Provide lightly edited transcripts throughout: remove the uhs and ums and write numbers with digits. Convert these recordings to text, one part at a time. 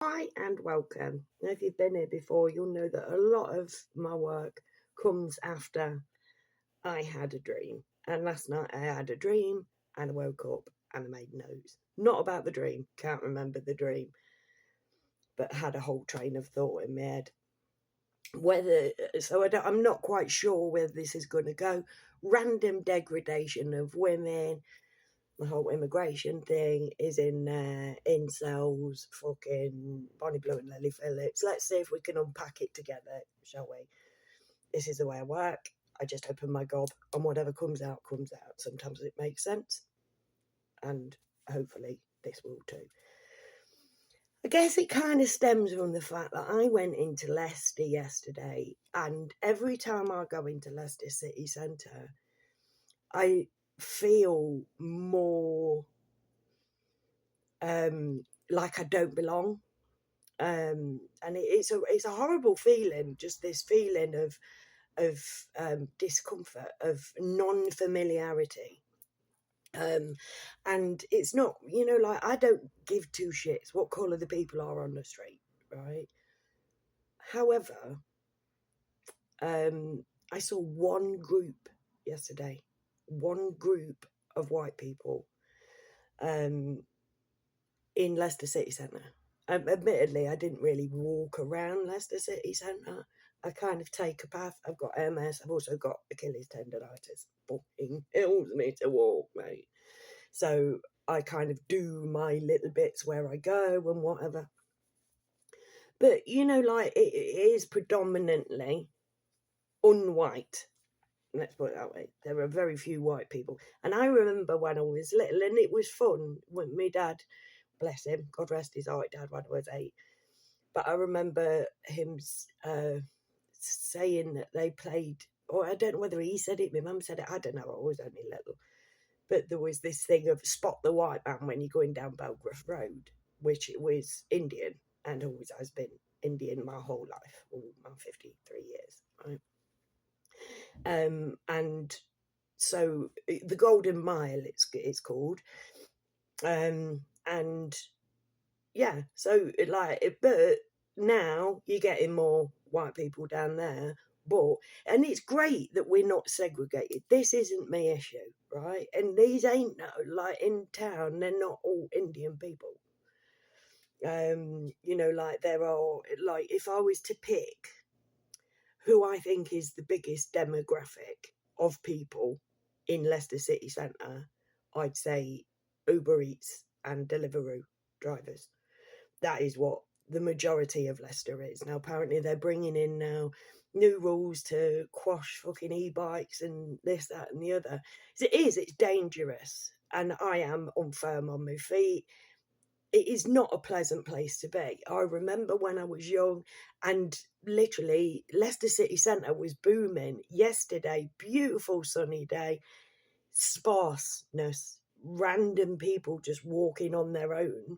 Hi and welcome. Now, if you've been here before, you'll know that a lot of my work comes after I had a dream. And last night I had a dream and I woke up and I made notes. Not about the dream, can't remember the dream, but had a whole train of thought in my head. I'm not quite sure where this is going to go. Random degradation of women, the whole immigration thing is in there, incels, fucking Bonnie Blue and Lily Phillips. Let's see if we can unpack it together, shall we? This is the way I work. I just open my gob and whatever comes out, comes out. Sometimes it makes sense, and hopefully this will too. I guess it kind of stems from the fact that I went into Leicester yesterday, and every time I go into Leicester city centre, I feel more like I don't belong. And it's a horrible feeling, just this feeling of discomfort, of non-familiarity. And it's not, like, I don't give two shits what colour the people are on the street, right? However, I saw one group yesterday, one group of white people in Leicester City Centre. Admittedly, I didn't really walk around Leicester City Centre. I kind of take a path. I've got MS. I've also got Achilles tendonitis. Fucking kills me to walk, mate. So I kind of do my little bits where I go and whatever. But, like, it is predominantly unwhite. Let's put it that way. There are very few white people. And I remember when I was little, and it was fun when my dad, bless him, God rest his heart, died when I was 8. But I remember him saying that they played, or I don't know whether he said it, my mum said it, I don't know, I was only little. But there was this thing of spot the white man when you're going down Belgrave Road, which it was Indian, and always has been Indian my whole life, all my 53 years, right? And so the Golden Mile, it's called. And yeah, so but now you're getting more white people down there, and it's great that we're not segregated. This isn't my issue, right? And these ain't like in town, they're not all Indian people. Like there are, like, if I was to pick who I think is the biggest demographic of people in Leicester City Centre, I'd say Uber Eats and Deliveroo drivers. That is what the majority of Leicester is. Now, apparently they're bringing in now new rules to quash fucking e-bikes and this, that and the other. It's dangerous. And I am unfirm on my feet. It is not a pleasant place to be. I remember when I was young and literally Leicester City Centre was booming yesterday, beautiful sunny day, sparseness, random people just walking on their own.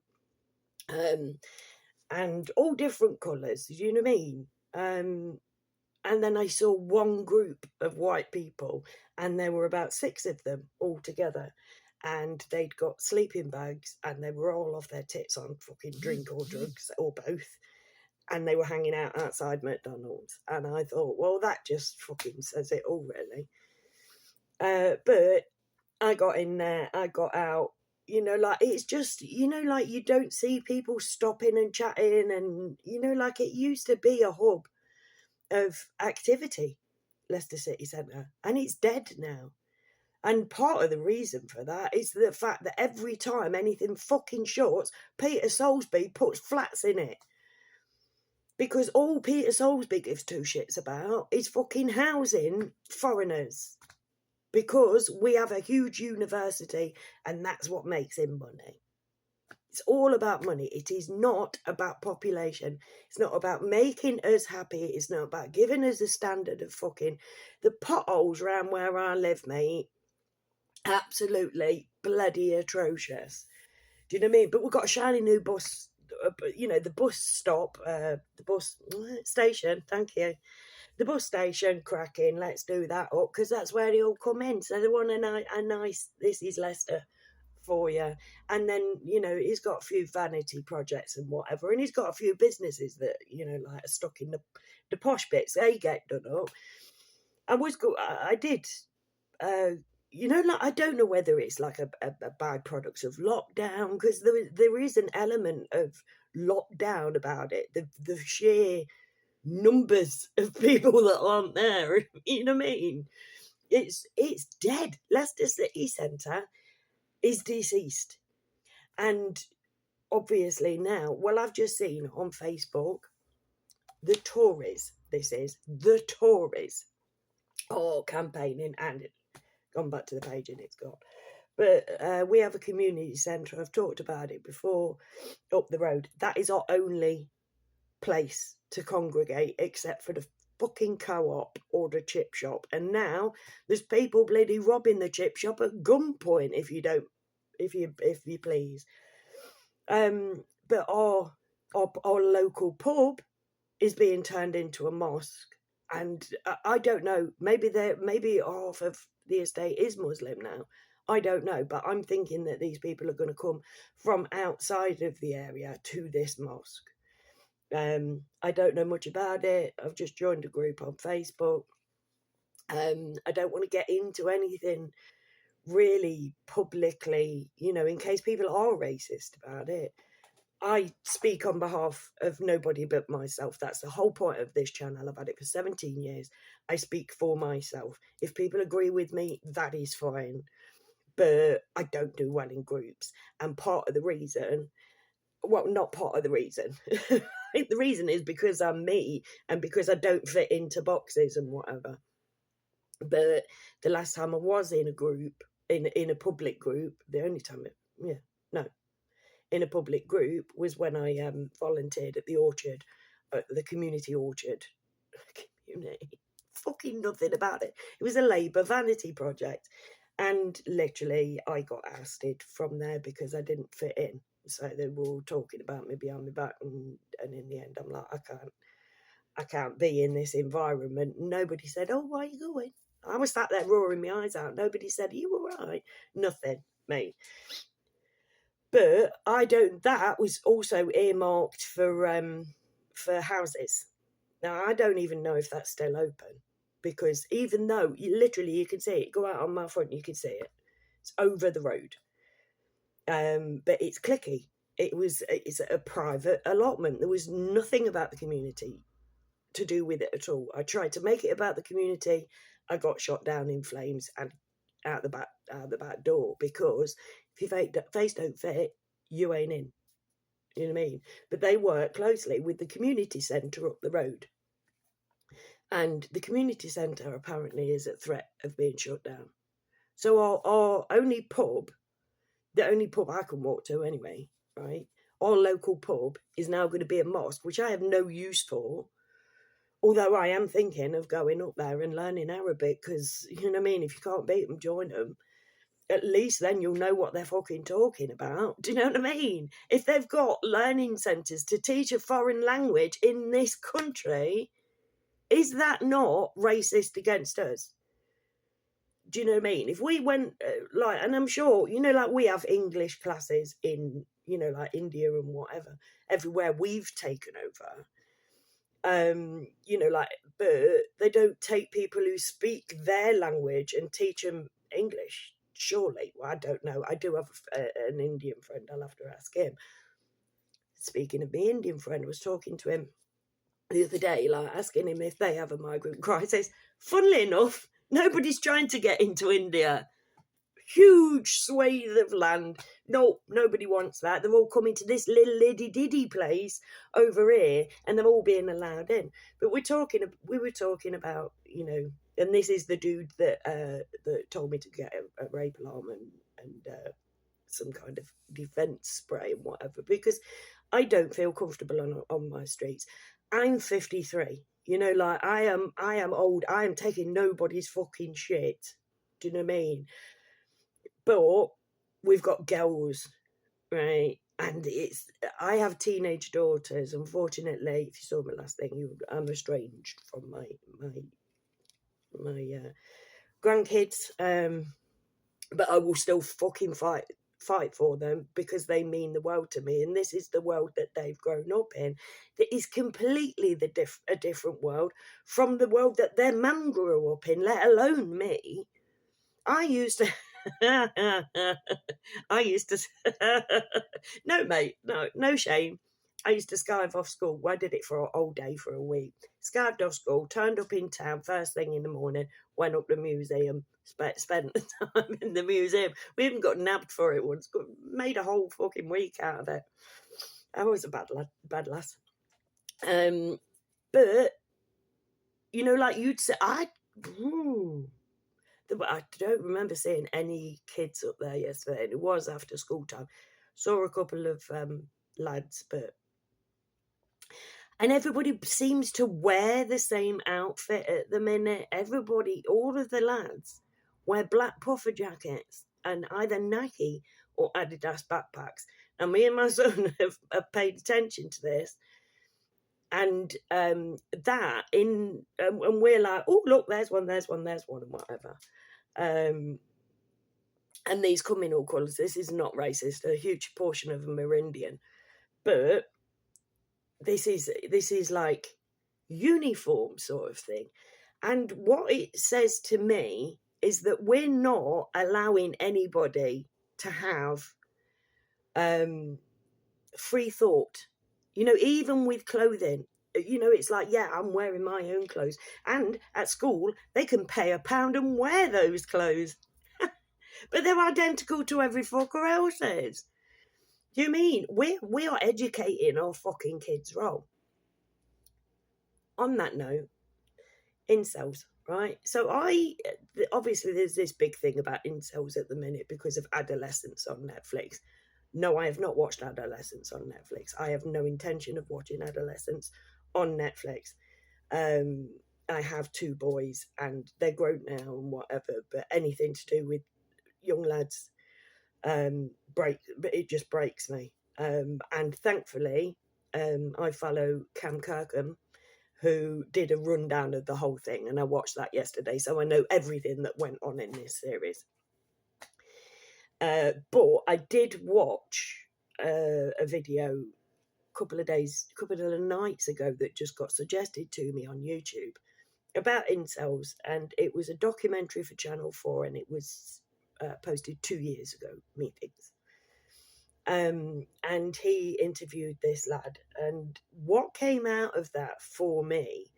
And all different colours, you know what I mean? And then I saw one group of white people, and there were about 6 of them all together, and they'd got sleeping bags, and they were all off their tits on fucking drink or drugs or both, and they were hanging out outside McDonald's. And I thought, well, that just fucking says it all, really. But I got in there, I got out. Like, it's just, like, you don't see people stopping and chatting, and, like, it used to be a hub of activity, Leicester City Centre, and it's dead now. And part of the reason for that is the fact that every time anything fucking shuts, Peter Soulsby puts flats in it. Because all Peter Soulsby gives two shits about is fucking housing foreigners. Because we have a huge university and that's what makes him money. It's all about money. It is not about population. It's not about making us happy. It's not about giving us a standard of fucking... The potholes around where I live, mate, absolutely bloody atrocious. Do you know what I mean? But we've got a shiny new bus, the bus stop, the bus station, thank you. The bus station, cracking, let's do that up, because that's where they all come in. So they want a nice, this is Leicester, for you. And then, he's got a few vanity projects and whatever, and he's got a few businesses that, like are stuck in the posh bits. They get done up. I did, like, I don't know whether it's like a byproduct of lockdown, because there is an element of lockdown about it. The sheer numbers of people that aren't there, you know what I mean? It's dead. Leicester City Centre is deceased. And obviously now, well, I've just seen on Facebook, the Tories, the Tories are campaigning, and gone back to the page and it's gone. But we have a community centre. I've talked about it before, up the road. That is our only place to congregate, except for the fucking co-op or the chip shop. And now there's people bloody robbing the chip shop at gunpoint if you please. But our local pub is being turned into a mosque, and I don't know. Maybe half of the estate is Muslim now. I don't know, but I'm thinking that these people are going to come from outside of the area to this mosque. I don't know much about it. I've just joined a group on Facebook. I don't want to get into anything really publicly, in case people are racist about it. I speak on behalf of nobody but myself. That's the whole point of this channel. I've had it for 17 years. I speak for myself. If people agree with me, that is fine. But I don't do well in groups. And part of the reason, well, not part of the reason. The reason is because I'm me and because I don't fit into boxes and whatever. But the last time I was in a group, in a public group, the only time, in a public group was when I volunteered at the orchard, the community orchard. Fucking nothing about it. It was a Labour vanity project. And literally, I got ousted from there because I didn't fit in. So they were all talking about me behind my back, and in the end, I'm like, I can't be in this environment. Nobody said, "Oh, why are you going?" I was sat there roaring my eyes out. Nobody said, "Are you all right?" Nothing, mate. But that was also earmarked for houses. Now, I don't even know if that's still open, because even though you can see it, go out on my front, you can see it. It's over the road. But it's cliquey. It's a private allotment. There was nothing about the community to do with it at all. I tried to make it about the community. I got shot down in flames and out the back door, because if your face don't fit, you ain't in. You know what I mean? But they work closely with the community centre up the road. And the community centre apparently is at threat of being shut down. So our only pub, the only pub I can walk to anyway, right? Our local pub is now going to be a mosque, which I have no use for. Although I am thinking of going up there and learning Arabic, because, you know what I mean, if you can't beat them, join them. At least then you'll know what they're fucking talking about. Do you know what I mean? If they've got learning centres to teach a foreign language in this country, is that not racist against us? Do you know what I mean? If we went, and I'm sure, like we have English classes in, like India and whatever, everywhere we've taken over. But they don't take people who speak their language and teach them English, surely. Well, I don't know. I do have an Indian friend. I'll have to ask him. Speaking of the Indian friend, I was talking to him the other day, asking him if they have a migrant crisis. Funnily enough, nobody's trying to get into India. Huge swathe of land. No, nobody wants that. They're all coming to this little liddy place over here, and they're all being allowed in. But we were talking about, and this is the dude that told me to get a rape alarm and some kind of defence spray and whatever, because I don't feel comfortable on my streets. I'm 53. I am old. I am taking nobody's fucking shit. Do you know what I mean? But we've got girls, right? And I have teenage daughters. Unfortunately, if you saw my last thing, I'm estranged from my grandkids. But I will still fucking fight fight for them because they mean the world to me, and this is the world that they've grown up in, that is completely a different world from the world that their mum grew up in, let alone me. I used to no, mate, no shame. I used to skive off school. I did it for a whole day for a week. Skived off school, turned up in town first thing in the morning, went up to the museum, spent the time in the museum. We even got nabbed for it once, made a whole fucking week out of it. I was a bad lass. But, you know, like you'd say, I don't remember seeing any kids up there yesterday. It was after school time. Saw a couple of lads, and everybody seems to wear the same outfit at the minute. Everybody, all of the lads, wear black puffer jackets and either Nike or Adidas backpacks. And me and my son have paid attention to this. And and we're like, oh, look, there's one, and whatever. And these come in all colours. This is not racist. A huge portion of them are Indian. But this is like uniform sort of thing. And what it says to me is that we're not allowing anybody to have free thought. You know, even with clothing, you know, it's like, yeah, I'm wearing my own clothes. And at school, they can pay £1 and wear those clothes. But they're identical to every fucker else's. Do you mean we are educating our fucking kids wrong? On that note, incels, right? So obviously there's this big thing about incels at the minute because of Adolescence on Netflix. No, I have not watched Adolescence on Netflix. I have no intention of watching Adolescence on Netflix. I have 2 boys and they're grown now and whatever, but anything to do with young lads, it just breaks me. And thankfully, I follow Cam Kirkham, who did a rundown of the whole thing, and I watched that yesterday, so I know everything that went on in this series. But I did watch a video a couple of nights ago that just got suggested to me on YouTube about incels, and it was a documentary for Channel 4, and it was posted 2 years ago, methinks. And he interviewed this lad, and what came out of that for me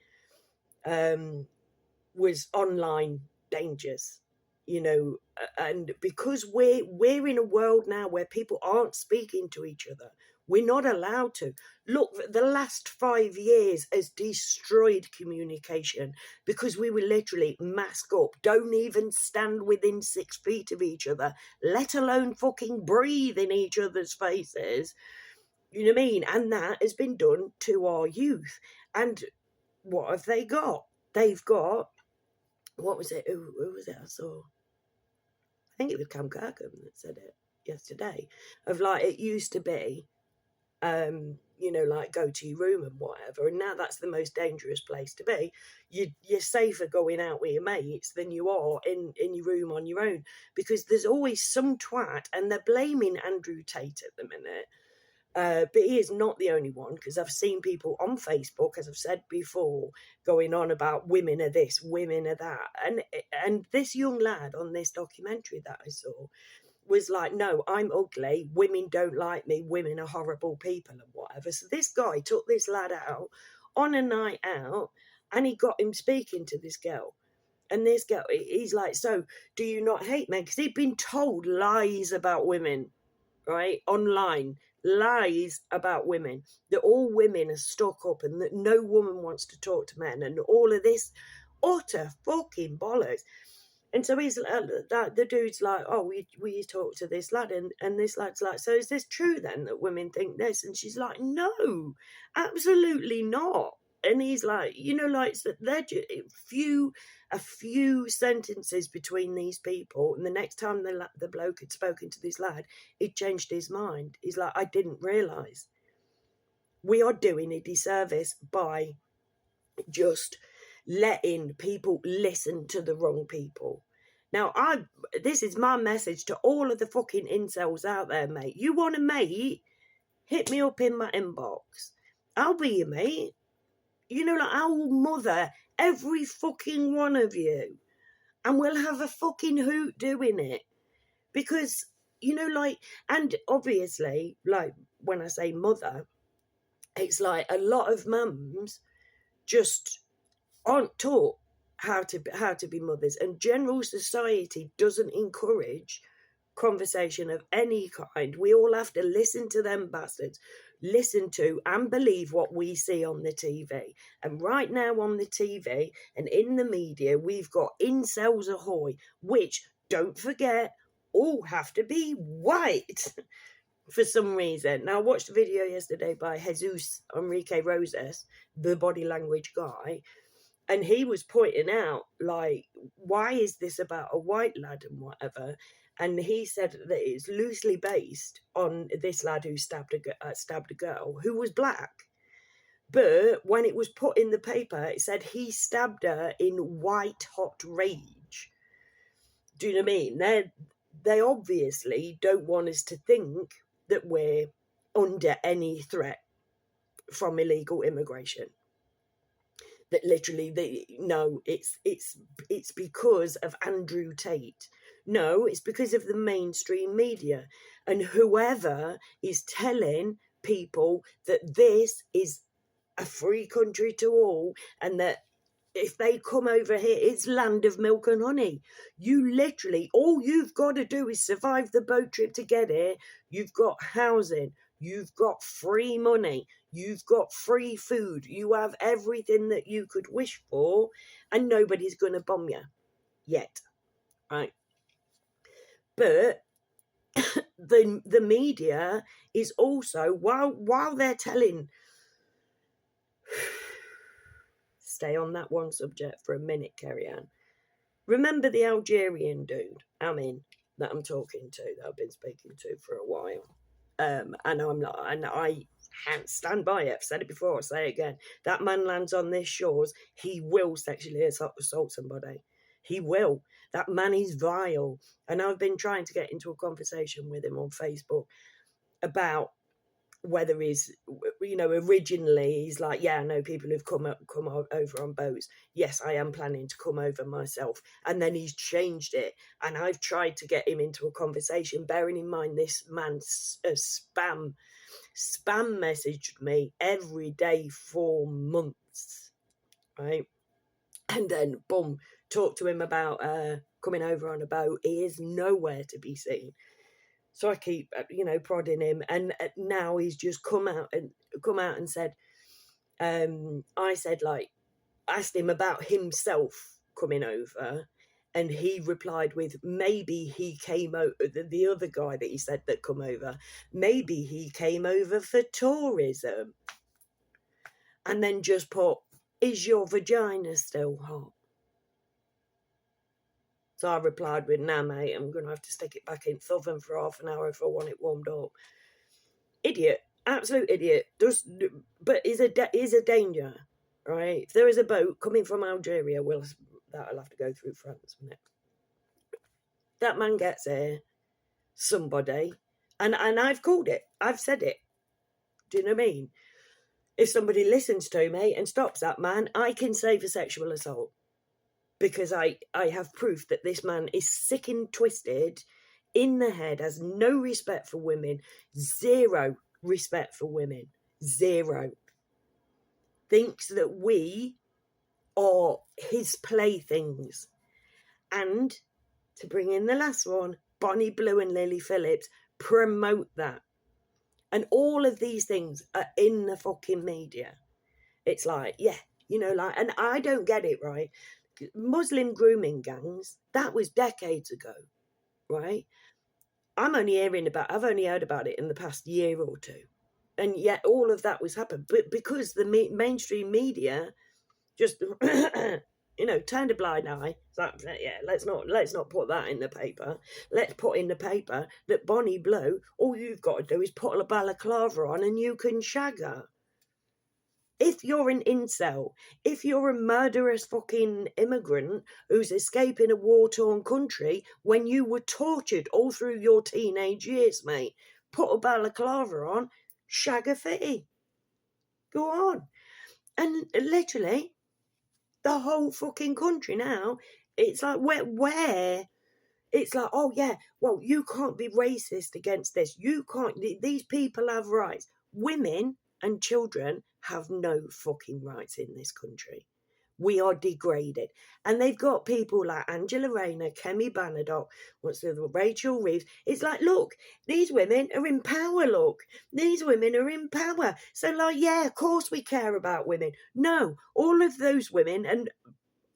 was online dangers, you know, and because we're in a world now where people aren't speaking to each other. We're not allowed to. Look, the last 5 years has destroyed communication because we were literally mask up, don't even stand within 6 feet of each other, let alone fucking breathe in each other's faces. You know what I mean? And that has been done to our youth. And what have they got? They've got, what was it? Who was it I saw? I think it was Cam Kirkham that said it yesterday. Of like, it used to be, you know, like go to your room and whatever, and now that's the most dangerous place to be. You're safer going out with your mates than you are in your room on your own, because there's always some twat, and they're blaming Andrew Tate at the minute. But he is not the only one, because I've seen people on Facebook, as I've said before, going on about women are this, women are that. And this young lad on this documentary that I saw was like, no, I'm ugly, women don't like me, women are horrible people and whatever. So this guy took this lad out on a night out, and he got him speaking to this girl. And this girl, he's like, so do you not hate men? Because he'd been told lies about women, right, online. Lies about women, that all women are stuck up and that no woman wants to talk to men, and all of this utter fucking bollocks. And so he's the dude's like, oh, we talk to this lad, and this lad's like, so is this true then that women think this? And she's like, no, absolutely not. And he's like, you know, like, they're a few sentences between these people, and the next time the bloke had spoken to this lad, he'd changed his mind. He's like, I didn't realise. We are doing a disservice by just letting people listen to the wrong people. Now, this is my message to all of the fucking incels out there, mate. You want a mate? Hit me up in my inbox. I'll be your mate. You know, like, I will mother every fucking one of you. And we'll have a fucking hoot doing it. Because, you know, like, and obviously, like, when I say mother, it's like a lot of mums just aren't taught how to be mothers, and general society doesn't encourage conversation of any kind. We all have to listen to them bastards, listen to and believe what we see on the TV. And right now on the TV and in the media, we've got incels ahoy, which, don't forget, all have to be white for some reason. Now, I watched a video yesterday by Jesus Enrique Rosas, the body language guy, and he was pointing out, like, why is this about a white lad and whatever? And he said that it's loosely based on this lad who stabbed a girl who was black. But when it was put in the paper, it said he stabbed her in white hot rage. Do you know what I mean? They obviously don't want us to think that we're under any threat from illegal immigration. That literally, no, it's because of Andrew Tate. No, it's because of the mainstream media and whoever is telling people that this is a free country to all, and that if they come over here, it's land of milk and honey. You literally, all you've got to do is survive the boat trip to get here. You've got housing. You've got free money. You've got free food. You have everything that you could wish for, and nobody's going to bomb you yet, right? But the media is also, while they're telling, stay on that one subject for a minute, Kerry-Ann. Remember the Algerian dude, Amin, that I'm talking to, that I've been speaking to for a while. And I can't stand by it. I've said it before, I'll say it again. That man lands on this shores, he will sexually assault somebody. He will. That man is vile. And I've been trying to get into a conversation with him on Facebook about whether he's, you know, originally he's like, yeah, I know people who've come over on boats. Yes, I am planning to come over myself. And then he's changed it. And I've tried to get him into a conversation, bearing in mind this man spam messaged me every day for months, right? And then, boom, talk to him about coming over on a boat. He is nowhere to be seen. So I keep, you know, prodding him, and now he's just come out and said, I said, like, asked him about himself coming over, and he replied with, maybe he came over, the other guy that he said that come over, maybe he came over for tourism. And then just put, is your vagina still hot? So I replied with, nah, mate, I'm going to have to stick it back in the oven for half an hour if I want it warmed up. Idiot. Absolute idiot. But is a danger, right? If there is a boat coming from Algeria, that'll have to go through France, won't it? That man gets here, somebody, and I've called it. I've said it. Do you know what I mean? If somebody listens to me and stops that man, I can say for sexual assault. Because I have proof that this man is sick and twisted in the head, has no respect for women, zero respect for women, zero. Thinks that we are his playthings. And, to bring in the last one, Bonnie Blue and Lily Phillips promote that. And all of these things are in the fucking media. It's like, yeah, you know, like, and I don't get it, right? Muslim grooming gangs, that was decades ago, right? I've only heard about it in the past year or two. And yet all of that was happening. But because the mainstream media just, you know, turned a blind eye. It's like, yeah, let's not put that in the paper. Let's put in the paper that Bonnie Blue, all you've got to do is put a balaclava on and you can shag her. If if you're an incel, if you're a murderous fucking immigrant who's escaping a war-torn country when you were tortured all through your teenage years, mate, put a balaclava on, shag a fitty. Go on. And literally, the whole fucking country now, it's like, where? It's like, oh yeah, well, you can't be racist against this. You can't, these people have rights. Women and children have no fucking rights in this country. We are degraded. And they've got people like Angela Rayner, Kemi Banadoc, Rachel Reeves. It's like, look, these women are in power, look. These women are in power. So like, yeah, of course we care about women. No, all of those women and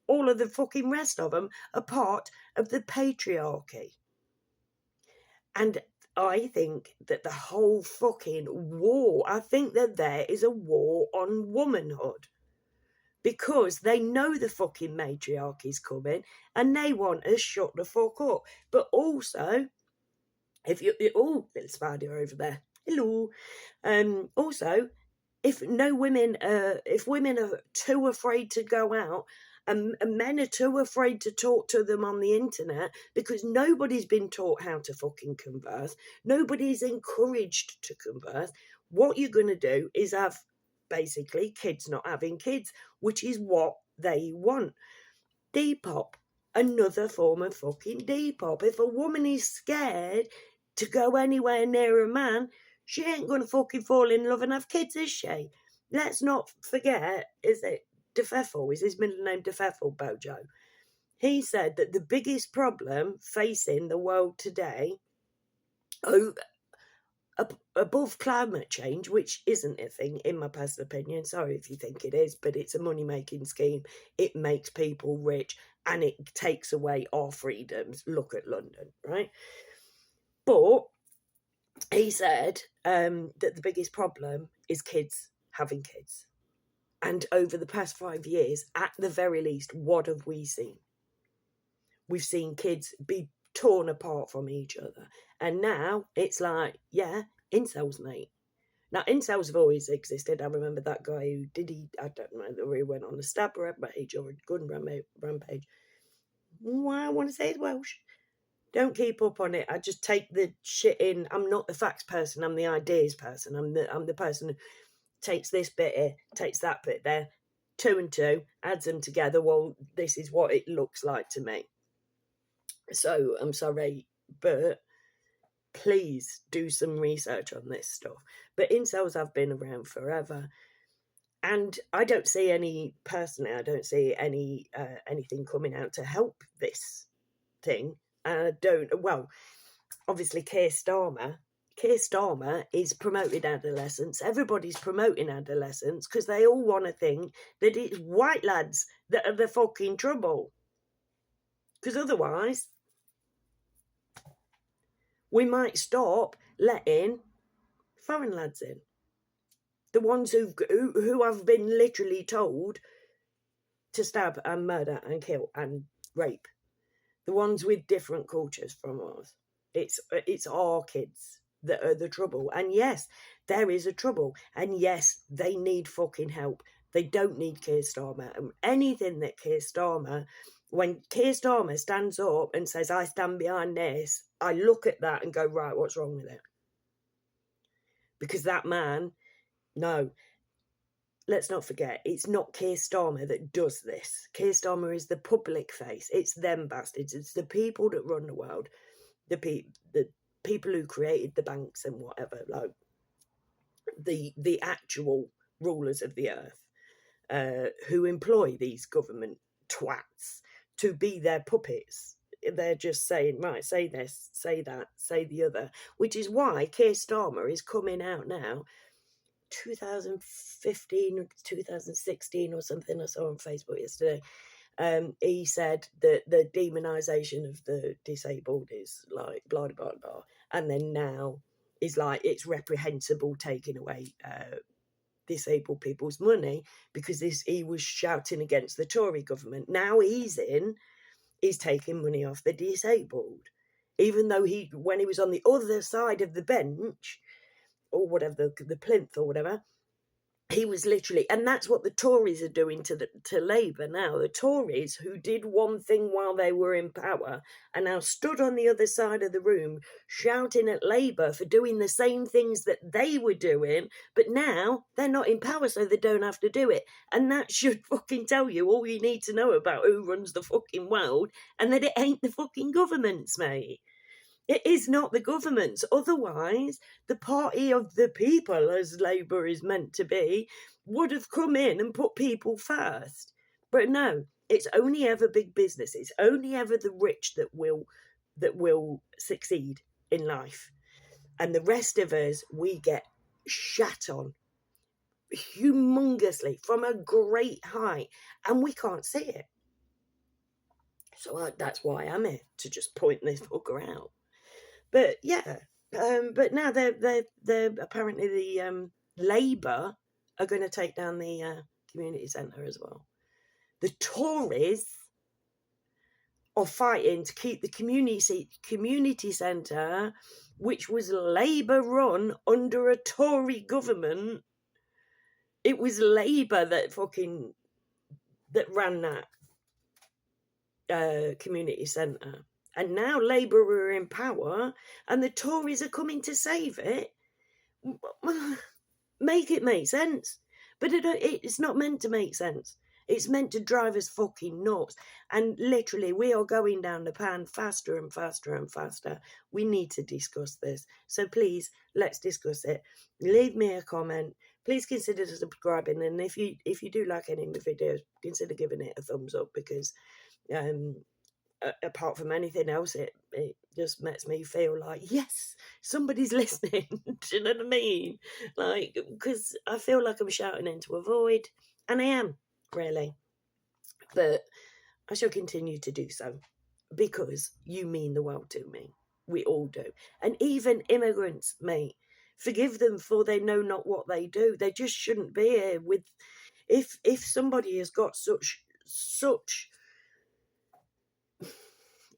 all of the fucking rest of them are part of the patriarchy. And I think that the whole fucking war, I think that there is a war on womanhood. Because they know the fucking matriarchy's coming and they want us shut the fuck up. But also, if you, oh, little spider over there. Hello. Also, if women are too afraid to go out, and men are too afraid to talk to them on the internet because nobody's been taught how to fucking converse, nobody's encouraged to converse, what you're going to do is have basically kids not having kids, which is what they want. Depop, another form of fucking Depop. If a woman is scared to go anywhere near a man, she ain't going to fucking fall in love and have kids, is she? Let's not forget, is it DeFeffel? Is his middle name DeFeffel, Bojo? He said that the biggest problem facing the world today, above climate change, which isn't a thing in my personal opinion, sorry if you think it is, but it's a money-making scheme. It makes people rich and it takes away our freedoms. Look at London, right? But he said that the biggest problem is kids having kids. And over the past 5 years, at the very least, what have we seen? We've seen kids be torn apart from each other. And now it's like, yeah, incels, mate. Now, incels have always existed. I remember that guy who I don't know whether he went on a stab rampage or a gun rampage. I want to say it's Welsh. Don't keep up on it. I just take the shit in. I'm not the facts person. I'm the ideas person. I'm the person who takes this bit here, takes that bit there, 2 and 2, adds them together. Well, this is what it looks like to me. So I'm sorry, but please do some research on this stuff. But incels have been around forever. And I don't see any anything coming out to help this thing. Obviously Keir Starmer is promoting adolescence. Everybody's promoting adolescence because they all want to think that it's white lads that are the fucking trouble. Because otherwise, we might stop letting foreign lads in. The ones who have been literally told to stab and murder and kill and rape. The ones with different cultures from ours. It's our kids that are the trouble. And yes, there is a trouble. And yes, they need fucking help. They don't need Keir Starmer. And anything that when Keir Starmer stands up and says, I stand behind this, I look at that and go, right, what's wrong with it? Because that man, no, let's not forget, it's not Keir Starmer that does this. Keir Starmer is the public face. It's them bastards. It's the people that run the world. The people who created the banks and whatever, like the actual rulers of the earth, who employ these government twats to be their puppets. They're just saying, right, say this, say that, say the other, which is why Keir Starmer is coming out now, 2015 or 2016 or something. I saw on Facebook yesterday. He said that the demonisation of the disabled is like blah, blah, blah. And then now is like it's reprehensible taking away disabled people's money because he was shouting against the Tory government. Now he's taking money off the disabled. Even though when he was on the other side of the bench, or whatever, the plinth or whatever, he was literally, and that's what the Tories are doing to Labour now. The Tories, who did one thing while they were in power, are now stood on the other side of the room shouting at Labour for doing the same things that they were doing, but now they're not in power, so they don't have to do it. And that should fucking tell you all you need to know about who runs the fucking world, and that it ain't the fucking governments, mate. It is not the government's. Otherwise, the party of the people, as Labour is meant to be, would have come in and put people first. But no, it's only ever big business. It's only ever the rich that will succeed in life. And the rest of us, we get shat on humongously from a great height, and we can't see it. So that's why I'm here, to just point this fucker out. But yeah, but now they're apparently the Labour are going to take down the community centre as well. The Tories are fighting to keep the community centre, which was Labour run under a Tory government. It was Labour that ran that community centre. And now Labour are in power and the Tories are coming to save it. Make it make sense. But it's not meant to make sense. It's meant to drive us fucking nuts. And literally, we are going down the pan faster and faster and faster. We need to discuss this. So please, let's discuss it. Leave me a comment. Please consider subscribing. And if you do like any of the videos, consider giving it a thumbs up, because apart from anything else, it just makes me feel like, yes, somebody's listening. Do you know what I mean? Like, because I feel like I'm shouting into a void, and I am, really. But I shall continue to do so, because you mean the world to me. We all do. And even immigrants, mate, forgive them, for they know not what they do. They just shouldn't be here. If somebody has got such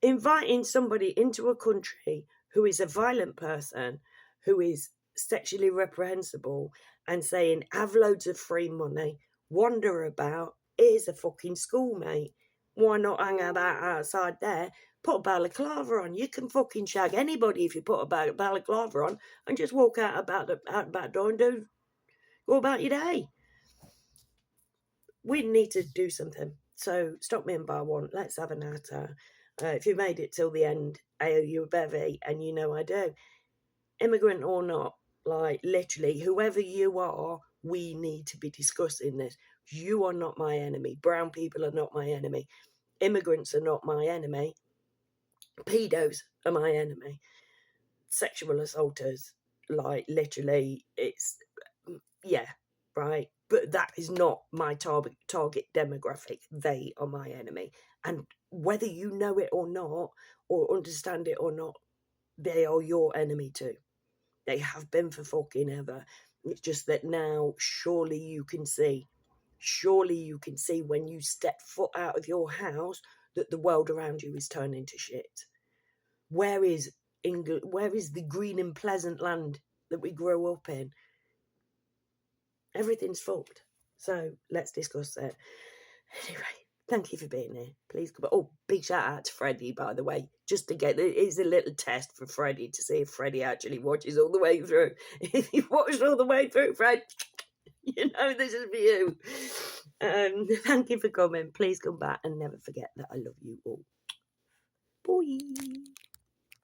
inviting somebody into a country who is a violent person, who is sexually reprehensible, and saying, have loads of free money, wander about, here's a fucking school, mate. Why not hang about outside there? Put a balaclava on. You can fucking shag anybody if you put a balaclava on, and just walk out the back door and go about your day. We need to do something. So stop me in bar one. Let's have a natter. If you made it till the end, I owe you a bevy, and you know I do. Immigrant or not, like, literally, whoever you are, we need to be discussing this. You are not my enemy. Brown people are not my enemy. Immigrants are not my enemy. Pedos are my enemy. Sexual assaulters, like, literally, it's, yeah, right? But that is not my target demographic. They are my enemy. And whether you know it or not, or understand it or not, they are your enemy too. They have been for fucking ever. It's just that now, surely you can see when you step foot out of your house that the world around you is turning to shit. Where is England? Where is the green and pleasant land that we grew up in? Everything's fucked. So let's discuss it. Anyway, thank you for being here. Please come. Oh, big shout out to Freddie, by the way. Just to get it's a little test for Freddie to see if Freddie actually watches all the way through. If you watched all the way through, Fred, you know this is for you. Thank you for coming. Please come back, and never forget that I love you all. Bye.